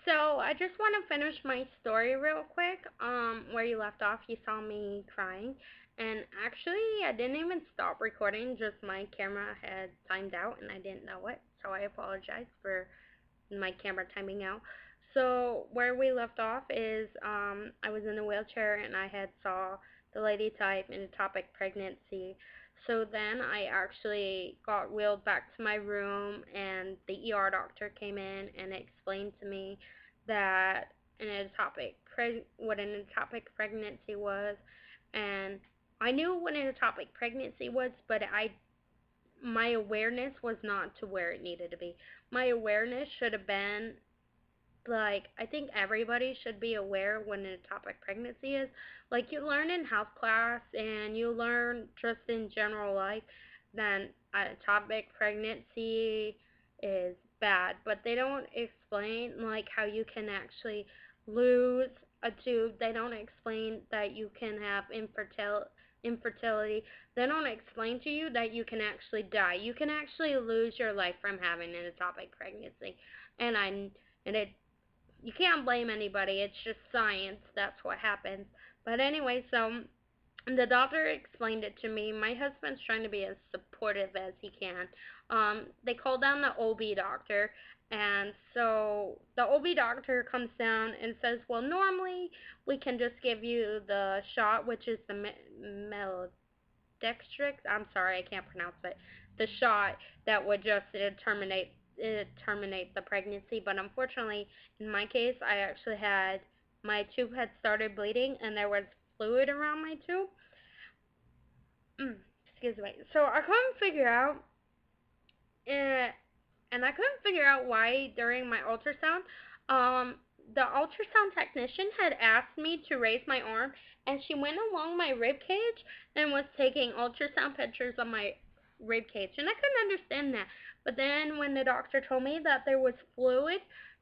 So I just want to finish my story real quick. Where you left off, you saw me crying, and actually, I didn't even stop recording. Just my camera had timed out, and I didn't know it. So I apologize for my camera timing out. So where we left off is I was in a wheelchair, and I had saw the lady type in ectopic pregnancy. So then I actually got wheeled back to my room, and the ER doctor came in and explained to me that what an ectopic pregnancy was, and I knew what an ectopic pregnancy was, but I my awareness was not to where it needed to be. My awareness should have been like, I think everybody should be aware when an ectopic pregnancy is. Like, you learn in health class and you learn just in general life that an ectopic pregnancy is bad, but they don't explain like how you can actually lose a tube. They don't explain that you can have infertility. They don't explain to you that you can actually die. You can actually lose your life from having an ectopic pregnancy. And I and it you can't blame anybody. It's just science. That's what happens. But anyway, so the doctor explained it to me. My husband's trying to be as supportive as he can. They called down the OB doctor, and so the OB doctor comes down and says, "Well, normally we can just give you the shot, which is the Dextrix. I'm sorry, I can't pronounce it. The shot that would just terminate the pregnancy, but unfortunately, in my case, I actually had my tube had started bleeding and there was fluid around my tube. Excuse me. So I couldn't figure out, uh, and I couldn't figure out why during my ultrasound, um, the ultrasound technician had asked me to raise my arm, and she went along my rib cage and was taking ultrasound pictures of my rib cage, and I couldn't understand that. But then when the doctor told me that there was fluid,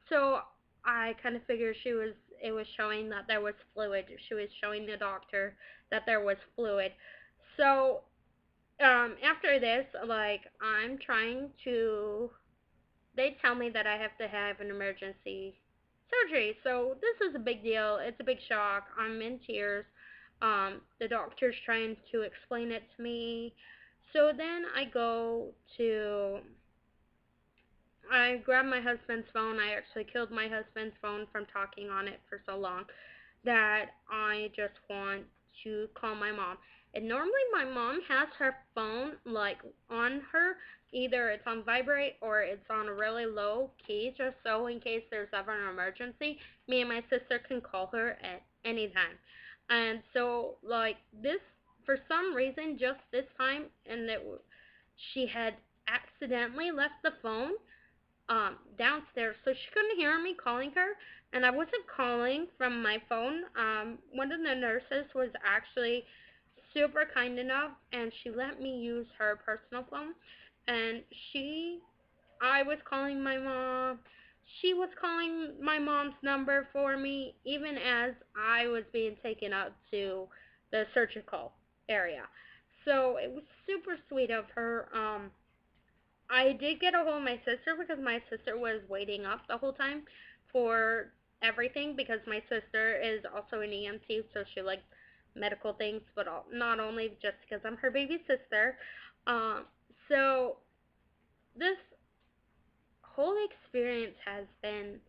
so I kind of figured it was showing that there was fluid. She was showing the doctor that there was fluid. So after this, like, I'm trying to they tell me that I have to have an emergency surgery. So this is a big deal. It's a big shock. I'm in tears. The doctor's trying to explain it to me. So then I grabbed my husband's phone. I actually killed my husband's phone from talking on it for so long that I just want to call my mom. And normally my mom has her phone like on her. Either it's on vibrate or it's on a really low key, just so in case there's ever an emergency, me and my sister can call her at any time. And so like this, for some reason, just this time, and that she had accidentally left the phone downstairs, so she couldn't hear me calling her, and I wasn't calling from my phone. One of the nurses was actually super kind enough, and she let me use her personal phone, and I was calling my mom. She was calling my mom's number for me, even as I was being taken up to the surgical area. So it was super sweet of her. I did get a hold of my sister because my sister was waiting up the whole time for everything, because my sister is also an EMT, so she likes medical things, but not only just because I'm her baby sister. Um, so this whole experience has been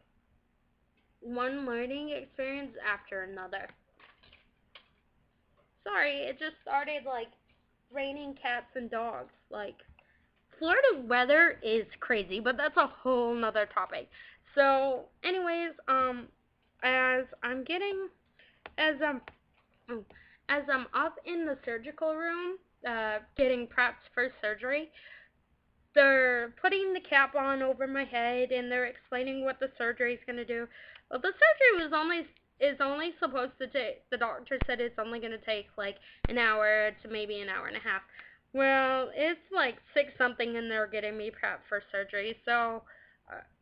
one learning experience after another. Sorry, it just started like raining cats and dogs. Like, Florida weather is crazy, but that's a whole nother topic. So, anyways, as I'm getting, as I'm, as I'm up in the surgical room, getting prepped for surgery, they're putting the cap on over my head and they're explaining what the surgery is gonna do. Well, the surgery is only supposed to take. The doctor said it's only gonna take like an hour to maybe an hour and a half. Well, it's like 6 something and they're getting me prepped for surgery. So,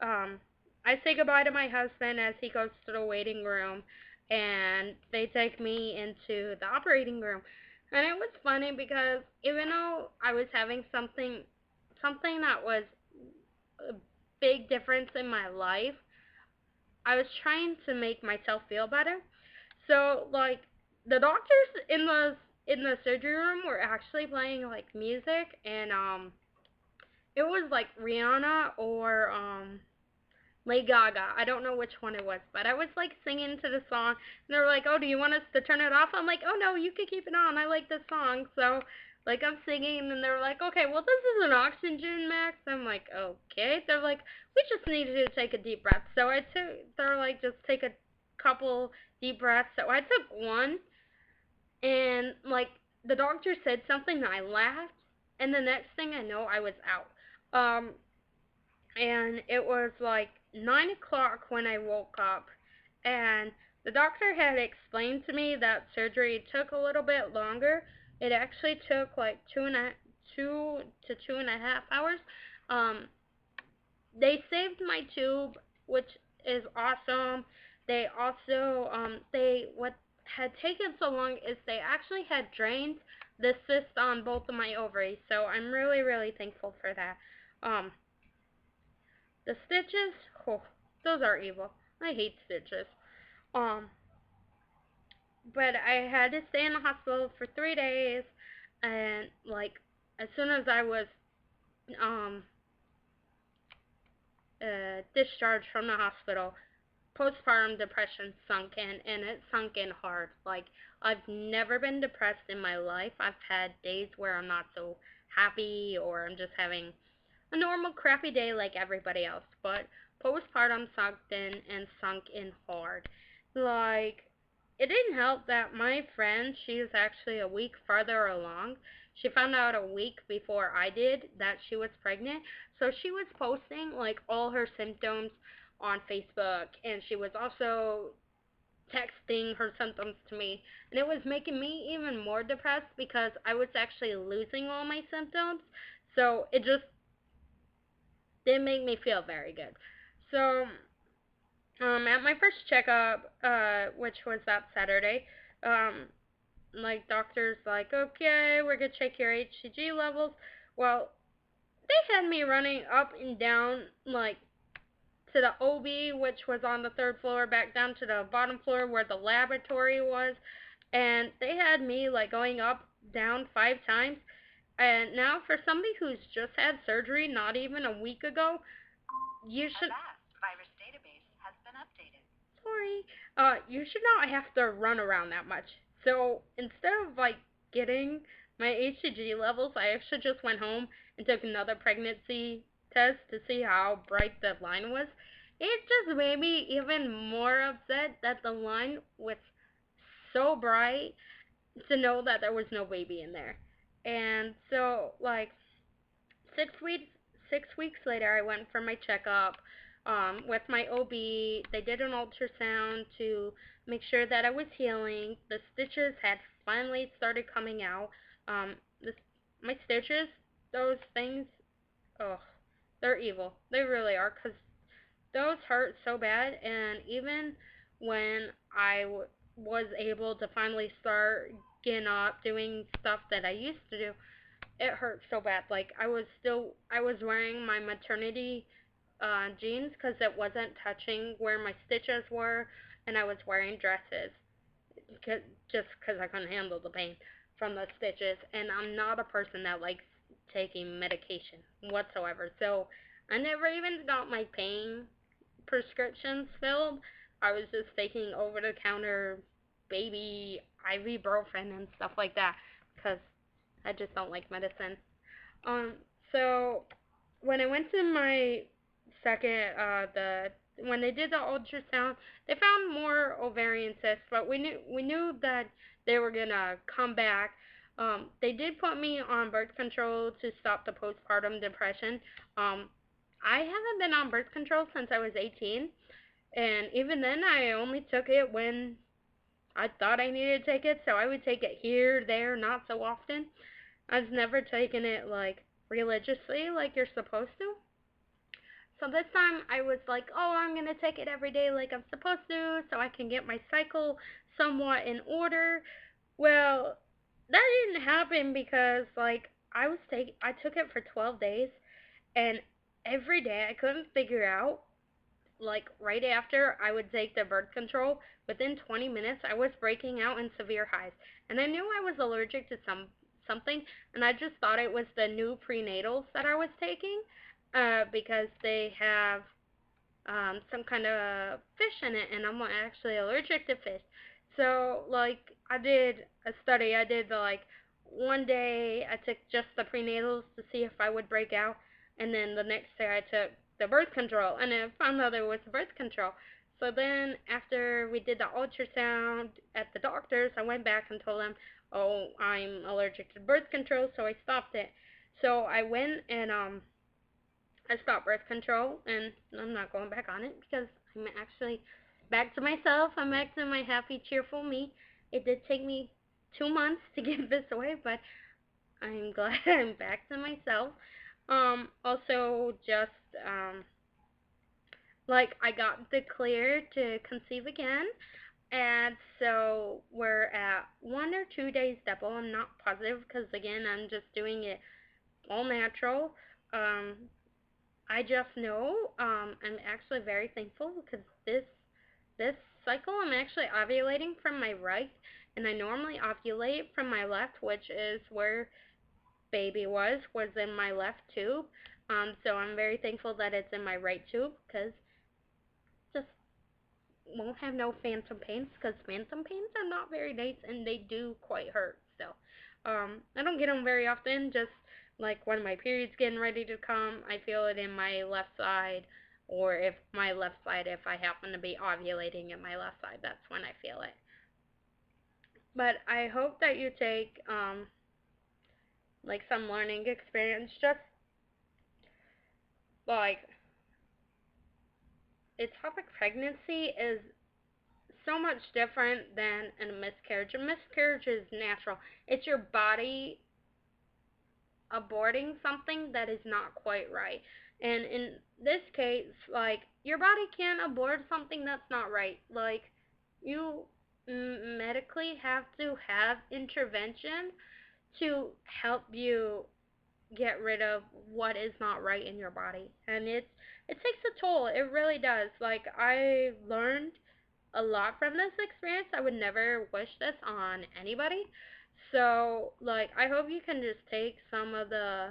I say goodbye to my husband as he goes to the waiting room, and they take me into the operating room. And it was funny because even though I was having something that was a big difference in my life, I was trying to make myself feel better. So like the doctors in the surgery room were actually playing like music, and it was like Rihanna or Lady Gaga. I don't know which one it was, but I was like singing to the song, and they were like, "Oh, do you want us to turn it off?" I'm like, "Oh no, you can keep it on. I like this song." So, like I'm singing, and they're like, "Okay, well this is an oxygen max." I'm like, "Okay." They're like, "We just need you to take a deep breath." So I took. They're like, "Just take a couple deep breaths." So I took one, and like the doctor said something, and I laughed, and the next thing I know, I was out. And it was like 9 o'clock when I woke up, and the doctor had explained to me that surgery took a little bit longer. It actually took like 2 to 2.5 hours. Um, they saved my tube, which is awesome. They also they what had taken so long is they actually had drained the cyst on both of my ovaries, so I'm really thankful for that. Um, the stitches, oh, those are evil. I hate stitches. Um, but I had to stay in the hospital for 3 days, and like as soon as I was um discharged from the hospital, postpartum depression sunk in, and it sunk in hard. Like I've never been depressed in my life. I've had days where I'm not so happy, or I'm just having a normal crappy day like everybody else, but postpartum sunk in hard. Like, it didn't help that my friend, she is actually a week farther along. She found out a week before I did that she was pregnant, so she was posting like all her symptoms on Facebook, and she was also texting her symptoms to me, and it was making me even more depressed because I was actually losing all my symptoms. So it just didn't make me feel very good. So, at my first checkup, which was that Saturday, um, like doctors like, okay, we're gonna check your HCG levels. Well, they had me running up and down like to the OB, which was on the third floor, back down to the bottom floor where the laboratory was, and they had me like going up down 5 times. And now for somebody who's just had surgery not even a week ago, you should. Sorry. You should not have to run around that much. So instead of like getting my HCG levels, I actually just went home and took another pregnancy test to see how bright the line was. It just made me even more upset that the line was so bright to know that there was no baby in there. And so like 6 weeks 6 weeks later, I went for my checkup with my OB. They did an ultrasound to make sure that I was healing. The stitches had finally started coming out. Um, this, my stitches, those things, oh, they're evil. They really are, because those hurt so bad. And even when was able to finally start getting up, doing stuff that I used to do, it hurt so bad. Like I was wearing my maternity jeans because it wasn't touching where my stitches were, and I was wearing dresses just because I couldn't handle the pain from the stitches. And I'm not a person that likes taking medication whatsoever, so I never even got my pain prescriptions filled. I was just taking over the counter baby ibuprofen and stuff like that because I just don't like medicine. Um, so when I went to my second, the when they did the ultrasound, they found more ovarian cysts, but we knew that they were gonna come back. They did put me on birth control to stop the postpartum depression. Um, I haven't been on birth control since I was 18, and even then, I only took it when I thought I needed to take it, so I would take it here, there, not so often. I've never taken it like religiously like you're supposed to. So this time I was like, oh, I'm going to take it every day like I'm supposed to so I can get my cycle somewhat in order. Well, that didn't happen because like I took it for 12 days, and every day I couldn't figure out like right after I would take the birth control, within 20 minutes I was breaking out in severe hives. And I knew I was allergic to something, and I just thought it was the new prenatals that I was taking, because they have some kind of fish in it, and I'm actually allergic to fish. So, like, I did a study. I did like one day I took just the prenatals to see if I would break out, and then the next day I took the birth control, and I found out it was birth control. So then, after we did the ultrasound at the doctor's, I went back and told them, "Oh, I'm allergic to birth control," so I stopped it. So I went and I stopped birth control, and I'm not going back on it because I'm actually back to myself. I'm back to my happy, cheerful me. It did take me 2 months to give this away, but I'm glad I'm back to myself. Also, just like I got the clear to conceive again, and so we're at 1 or 2 days double. I'm not positive because again, I'm just doing it all natural. Um, I just know I'm actually very thankful because this cycle I'm actually ovulating from my right, and I normally ovulate from my left, which is where baby was in my left tube. So I'm very thankful that it's in my right tube because just won't have no phantom pains because phantom pains are not very nice and they do quite hurt. So, I don't get them very often. Just like when my period's getting ready to come, I feel it in my left side, or if my left side, if I happen to be ovulating in my left side, that's when I feel it. But I hope that you take like some learning experience. Just like ectopic pregnancy is so much different than a miscarriage. A miscarriage is natural. It's your body aborting something that is not quite right. And in this case, like, your body can't abort something that's not right. Like, you medically have to have intervention to help you get rid of what is not right in your body. And it takes a toll. It really does. Like, I learned a lot from this experience. I would never wish this on anybody. So, like, I hope you can just take some of the,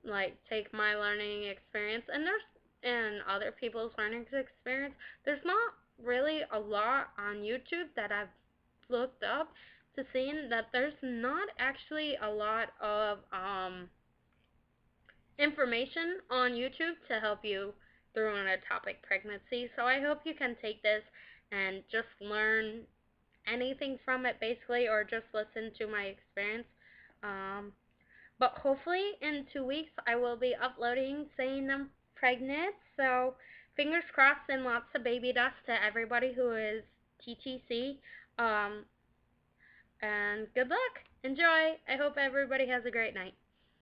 like, take my learning experience and other people's learning experience. There's not really a lot on YouTube that I've looked up to see that there's not actually a lot of information on YouTube to help you through an ectopic pregnancy. So I hope you can take this and just learn anything from it basically, or just listen to my experience. Um, but hopefully in 2 weeks I will be uploading saying I'm pregnant. So fingers crossed and lots of baby dust to everybody who is TTC. And good luck. Enjoy. I hope everybody has a great night.